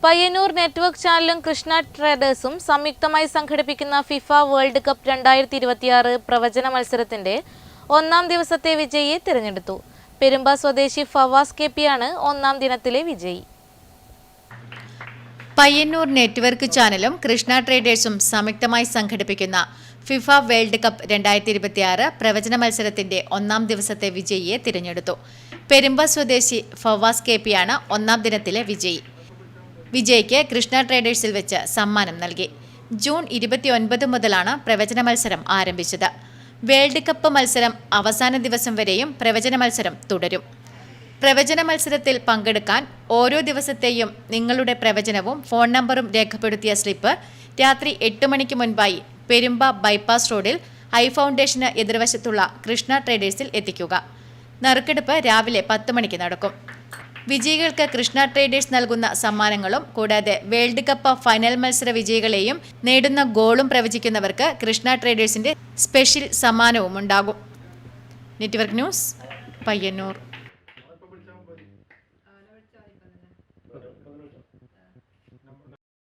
Payyanur network ചാനലും കൃഷ്ണ ട്രേഡേഴ്സും സംയുക്തമായി സംഘടിപ്പിക്കുന്ന ഫിഫ വേൾഡ് കപ്പ് 2026 പ്രവചന മത്സരത്തിന്റെ ഒന്നാം ദിവസത്തെ വിജയിയെ തിരഞ്ഞെടുത്തു. പെരുമ്പ സ്വദേശി ഫവാസ് കെപിയാണ് ഒന്നാം ദിനത്തിലെ വിജയി. പയ്യന്നൂർ നെറ്റ്വർക്ക് ചാനലും കൃഷ്ണ ട്രേഡേഴ്സും സംയുക്തമായി സംഘടിപ്പിക്കുന്ന ഫിഫ വേൾഡ് കപ്പ് 2026 പ്രവചന മത്സരത്തിന്റെ ഒന്നാം ദിവസത്തെ വിജയിയെ തിരഞ്ഞെടുത്തു. പെരുമ്പ സ്വദേശി ഫവാസ് കെപിയാണ് ഒന്നാം ദിനത്തിലെ വിജയി. വിജയ്ക്ക് കൃഷ്ണ ട്രേഡേഴ്സിൽ വെച്ച് സമ്മാനം നൽകി. ജൂൺ 29 മുതലാണ് പ്രവചന മത്സരം ആരംഭിച്ചത്. വേൾഡ് കപ്പ് മത്സരം അവസാന ദിവസം വരെയും പ്രവചന മത്സരം തുടരും. പ്രവചന മത്സരത്തിൽ പങ്കെടുക്കാൻ ഓരോ ദിവസത്തെയും നിങ്ങളുടെ പ്രവചനവും ഫോൺ നമ്പറും രേഖപ്പെടുത്തിയ സ്ലിപ്പ് രാത്രി 8 മണിക്ക് മുൻപായി പെരുമ്പ ബൈപ്പാസ് റോഡിൽ ഐ ഫൗണ്ടേഷന് എതിർവശത്തുള്ള കൃഷ്ണ ട്രേഡേഴ്സിൽ എത്തിക്കുക. നറുക്കെടുപ്പ് രാവിലെ 10 മണിക്ക് നടക്കും. വിജയികൾക്ക് കൃഷ്ണ ട്രേഡേഴ്സ് നൽകുന്ന സമ്മാനങ്ങളും കൂടാതെ വേൾഡ് കപ്പ് ഫൈനൽ മത്സര വിജയികളെയും നേടുന്ന ഗോളും പ്രവചിക്കുന്നവർക്ക് കൃഷ്ണ ട്രേഡേഴ്സിന്റെ സ്പെഷ്യൽ സമ്മാനവും ഉണ്ടാകും. Network news, Payyanur.